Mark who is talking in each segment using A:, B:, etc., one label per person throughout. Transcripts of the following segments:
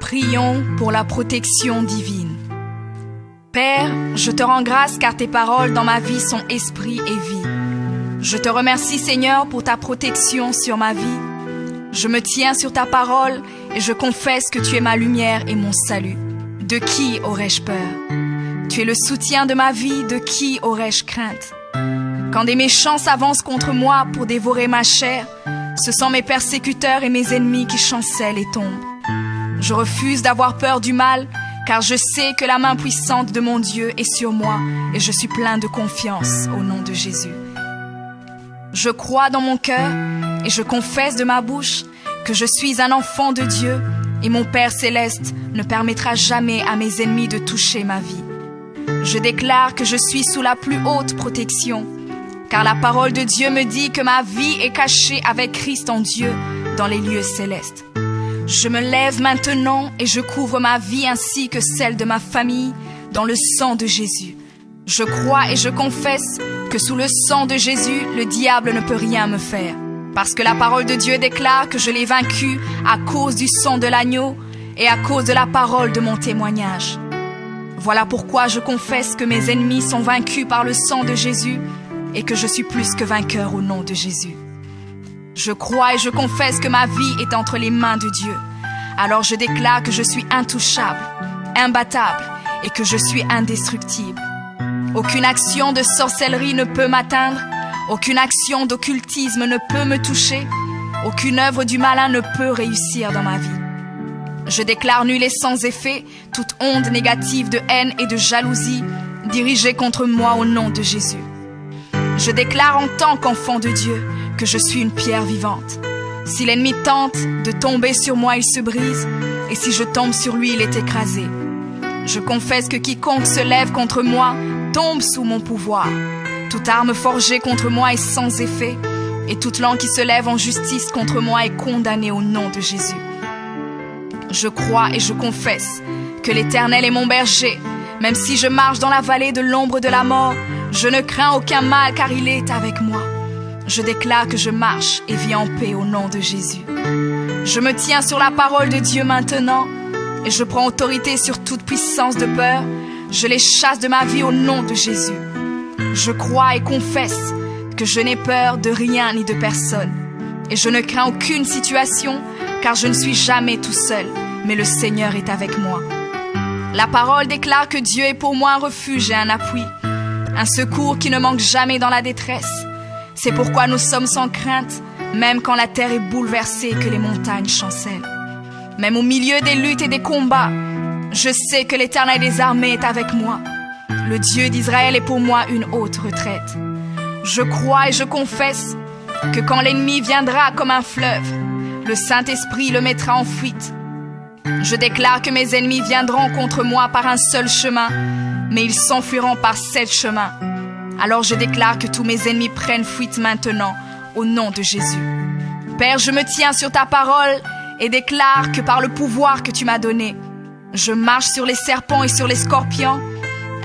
A: Prions pour la protection divine. Père, je te rends grâce car tes paroles dans ma vie sont esprit et vie. Je te remercie Seigneur pour ta protection sur ma vie. Je me tiens sur ta parole et je confesse que tu es ma lumière et mon salut. De qui aurais-je peur? Tu es le soutien de ma vie, de qui aurais-je crainte? Quand des méchants s'avancent contre moi pour dévorer ma chair, ce sont mes persécuteurs et mes ennemis qui chancellent et tombent. Je refuse d'avoir peur du mal, car je sais que la main puissante de mon Dieu est sur moi et je suis plein de confiance au nom de Jésus. Je crois dans mon cœur et je confesse de ma bouche que je suis un enfant de Dieu et mon Père céleste ne permettra jamais à mes ennemis de toucher ma vie. Je déclare que je suis sous la plus haute protection, car la parole de Dieu me dit que ma vie est cachée avec Christ en Dieu dans les lieux célestes. Je me lève maintenant et je couvre ma vie ainsi que celle de ma famille dans le sang de Jésus. Je crois et je confesse que sous le sang de Jésus, le diable ne peut rien me faire. Parce que la parole de Dieu déclare que je l'ai vaincu à cause du sang de l'agneau et à cause de la parole de mon témoignage. Voilà pourquoi je confesse que mes ennemis sont vaincus par le sang de Jésus et que je suis plus que vainqueur au nom de Jésus. Je crois et je confesse que ma vie est entre les mains de Dieu. Alors je déclare que je suis intouchable, imbattable et que je suis indestructible. Aucune action de sorcellerie ne peut m'atteindre, aucune action d'occultisme ne peut me toucher, aucune œuvre du malin ne peut réussir dans ma vie. Je déclare nul et sans effet toute onde négative de haine et de jalousie dirigée contre moi au nom de Jésus. Je déclare en tant qu'enfant de Dieu que je suis une pierre vivante. Si l'ennemi tente de tomber sur moi, il se brise, et si je tombe sur lui, il est écrasé. Je confesse que quiconque se lève contre moi tombe sous mon pouvoir. Toute arme forgée contre moi est sans effet, et toute langue qui se lève en justice contre moi est condamnée au nom de Jésus. Je crois et je confesse que l'Éternel est mon berger. Même si je marche dans la vallée de l'ombre de la mort, je ne crains aucun mal car il est avec moi. Je déclare que je marche et vis en paix au nom de Jésus. Je me tiens sur la parole de Dieu maintenant et je prends autorité sur toute puissance de peur. Je les chasse de ma vie au nom de Jésus. Je crois et confesse que je n'ai peur de rien ni de personne. Et je ne crains aucune situation car je ne suis jamais tout seul, mais le Seigneur est avec moi. La parole déclare que Dieu est pour moi un refuge et un appui, un secours qui ne manque jamais dans la détresse. C'est pourquoi nous sommes sans crainte, même quand la terre est bouleversée et que les montagnes chancellent. Même au milieu des luttes et des combats, je sais que l'Éternel des armées est avec moi. Le Dieu d'Israël est pour moi une haute retraite. Je crois et je confesse que quand l'ennemi viendra comme un fleuve, le Saint-Esprit le mettra en fuite. Je déclare que mes ennemis viendront contre moi par un seul chemin, mais ils s'enfuiront par 7 chemins. Alors je déclare que tous mes ennemis prennent fuite maintenant, au nom de Jésus. Père, je me tiens sur ta parole et déclare que par le pouvoir que tu m'as donné, je marche sur les serpents et sur les scorpions,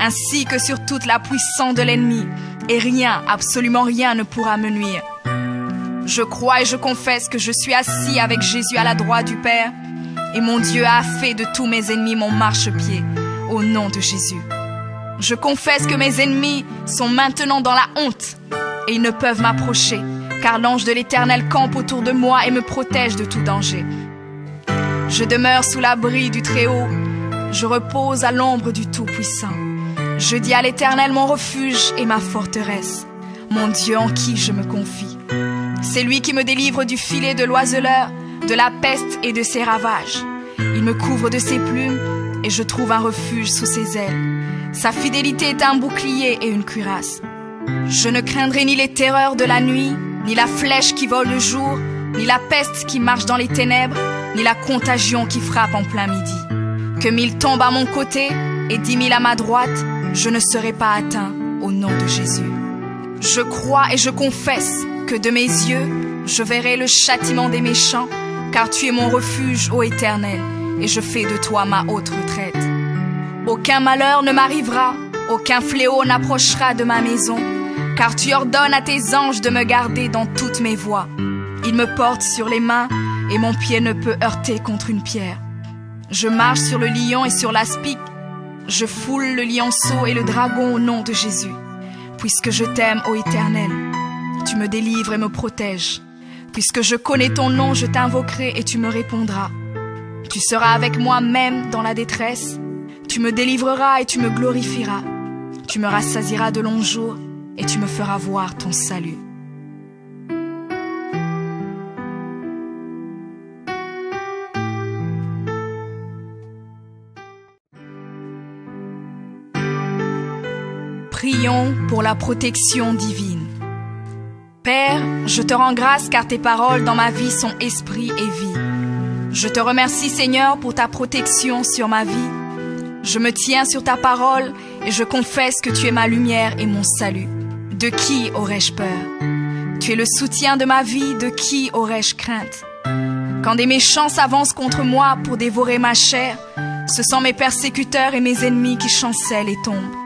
A: ainsi que sur toute la puissance de l'ennemi, et rien, absolument rien ne pourra me nuire. Je crois et je confesse que je suis assis avec Jésus à la droite du Père, et mon Dieu a fait de tous mes ennemis mon marchepied, au nom de Jésus. Je confesse que mes ennemis sont maintenant dans la honte, et ils ne peuvent m'approcher, car l'ange de l'Éternel campe autour de moi et me protège de tout danger. Je demeure sous l'abri du Très-Haut, je repose à l'ombre du Tout-Puissant. Je dis à l'Éternel mon refuge et ma forteresse, mon Dieu en qui je me confie. C'est lui qui me délivre du filet de l'oiseleur, de la peste et de ses ravages. Il me couvre de ses plumes et je trouve un refuge sous ses ailes. Sa fidélité est un bouclier et une cuirasse. Je ne craindrai ni les terreurs de la nuit, ni la flèche qui vole le jour, ni la peste qui marche dans les ténèbres, ni la contagion qui frappe en plein midi. Que 1000 tombent à mon côté et 10 000 à ma droite, je ne serai pas atteint au nom de Jésus. Je crois et je confesse que de mes yeux, je verrai le châtiment des méchants, car tu es mon refuge, ô Éternel, et je fais de toi ma haute retraite. Aucun malheur ne m'arrivera, aucun fléau n'approchera de ma maison, car tu ordonnes à tes anges de me garder dans toutes mes voies. Ils me portent sur les mains, et mon pied ne peut heurter contre une pierre. Je marche sur le lion et sur l'aspic. Je foule le lionceau et le dragon au nom de Jésus. Puisque je t'aime, ô Éternel, tu me délivres et me protèges. Puisque je connais ton nom, je t'invoquerai et tu me répondras. Tu seras avec moi même dans la détresse. Tu me délivreras et tu me glorifieras. Tu me rassasieras de longs jours et tu me feras voir ton salut. Prions pour la protection divine. Père, je te rends grâce car tes paroles dans ma vie sont esprit et vie. Je te remercie Seigneur pour ta protection sur ma vie. Je me tiens sur ta parole et je confesse que tu es ma lumière et mon salut. De qui aurais-je peur? Tu es le soutien de ma vie, de qui aurais-je crainte? Quand des méchants s'avancent contre moi pour dévorer ma chair, ce sont mes persécuteurs et mes ennemis qui chancellent et tombent.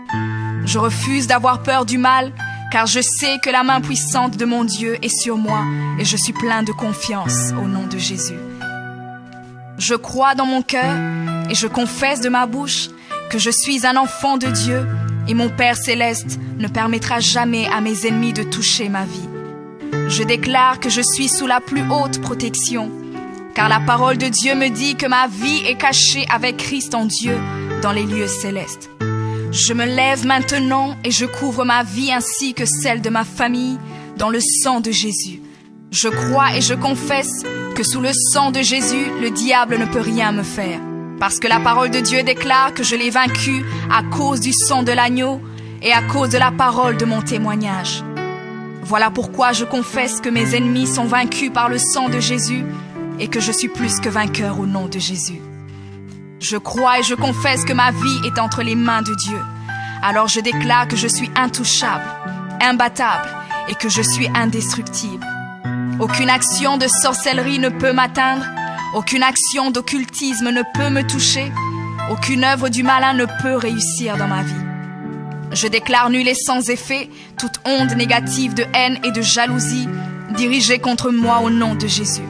A: Je refuse d'avoir peur du mal, car je sais que la main puissante de mon Dieu est sur moi et je suis plein de confiance au nom de Jésus. Je crois dans mon cœur et je confesse de ma bouche que je suis un enfant de Dieu et mon Père céleste ne permettra jamais à mes ennemis de toucher ma vie. Je déclare que je suis sous la plus haute protection, car la parole de Dieu me dit que ma vie est cachée avec Christ en Dieu dans les lieux célestes. Je me lève maintenant et je couvre ma vie ainsi que celle de ma famille dans le sang de Jésus. Je crois et je confesse que sous le sang de Jésus, le diable ne peut rien me faire. Parce que la parole de Dieu déclare que je l'ai vaincu à cause du sang de l'agneau et à cause de la parole de mon témoignage. Voilà pourquoi je confesse que mes ennemis sont vaincus par le sang de Jésus et que je suis plus que vainqueur au nom de Jésus. Je crois et je confesse que ma vie est entre les mains de Dieu. Alors je déclare que je suis intouchable, imbattable et que je suis indestructible. Aucune action de sorcellerie ne peut m'atteindre, aucune action d'occultisme ne peut me toucher, aucune œuvre du malin ne peut réussir dans ma vie. Je déclare nul et sans effet toute onde négative de haine et de jalousie dirigée contre moi au nom de Jésus.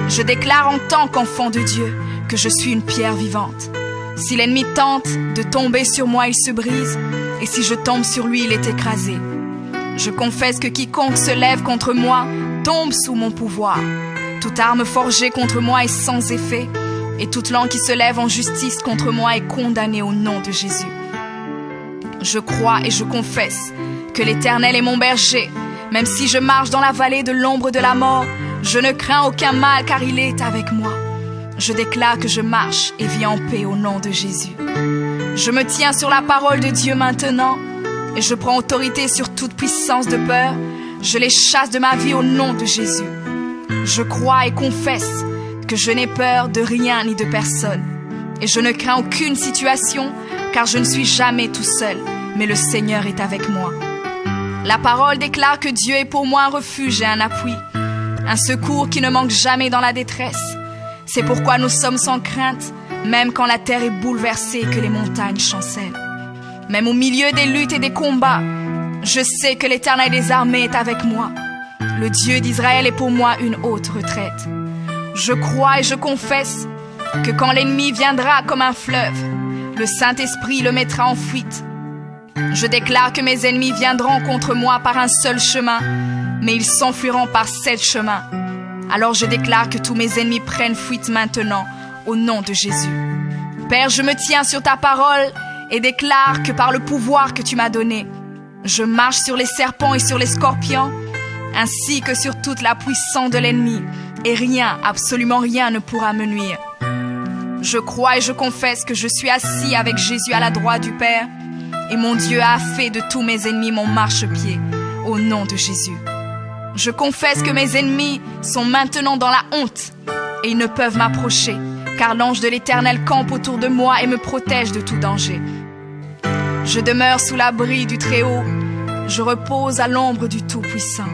A: Je déclare en tant qu'enfant de Dieu que je suis une pierre vivante. Si l'ennemi tente de tomber sur moi, il se brise, et si je tombe sur lui, il est écrasé. Je confesse que quiconque se lève contre moi tombe sous mon pouvoir. Toute arme forgée contre moi est sans effet, et toute langue qui se lève en justice contre moi est condamnée au nom de Jésus. Je crois et je confesse que l'Éternel est mon berger. Même si je marche dans la vallée de l'ombre de la mort, je ne crains aucun mal car il est avec moi. Je déclare que je marche et vis en paix au nom de Jésus. Je me tiens sur la parole de Dieu maintenant et je prends autorité sur toute puissance de peur. Je les chasse de ma vie au nom de Jésus. Je crois et confesse que je n'ai peur de rien ni de personne. Et je ne crains aucune situation car je ne suis jamais tout seul, mais le Seigneur est avec moi. La parole déclare que Dieu est pour moi un refuge et un appui, un secours qui ne manque jamais dans la détresse. C'est pourquoi nous sommes sans crainte, même quand la terre est bouleversée et que les montagnes chancellent. Même au milieu des luttes et des combats, je sais que l'Éternel des armées est avec moi. Le Dieu d'Israël est pour moi une haute retraite. Je crois et je confesse que quand l'ennemi viendra comme un fleuve, le Saint-Esprit le mettra en fuite. Je déclare que mes ennemis viendront contre moi par un seul chemin, mais ils s'enfuiront par 7 chemins. Alors je déclare que tous mes ennemis prennent fuite maintenant, au nom de Jésus. Père, je me tiens sur ta parole et déclare que par le pouvoir que tu m'as donné, je marche sur les serpents et sur les scorpions, ainsi que sur toute la puissance de l'ennemi, et rien, absolument rien ne pourra me nuire. Je crois et je confesse que je suis assis avec Jésus à la droite du Père, et mon Dieu a fait de tous mes ennemis mon marchepied, au nom de Jésus. Je confesse que mes ennemis sont maintenant dans la honte, et ils ne peuvent m'approcher, car l'ange de l'Éternel campe autour de moi et me protège de tout danger. Je demeure sous l'abri du Très-Haut, je repose à l'ombre du Tout-Puissant.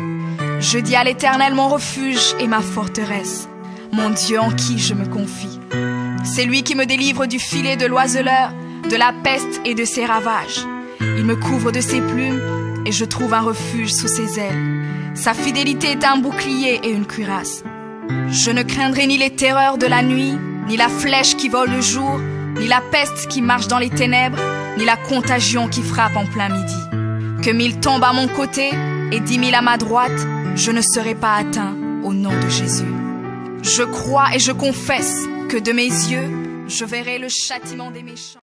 A: Je dis à l'Éternel mon refuge et ma forteresse, mon Dieu en qui je me confie. C'est lui qui me délivre du filet de l'oiseleur, de la peste et de ses ravages. Il me couvre de ses plumes et je trouve un refuge sous ses ailes. Sa fidélité est un bouclier et une cuirasse. Je ne craindrai ni les terreurs de la nuit, ni la flèche qui vole le jour, ni la peste qui marche dans les ténèbres, ni la contagion qui frappe en plein midi. Que 1000 tombent à mon côté et 10 000 à ma droite, je ne serai pas atteint au nom de Jésus. Je crois et je confesse que de mes yeux, je verrai le châtiment des méchants.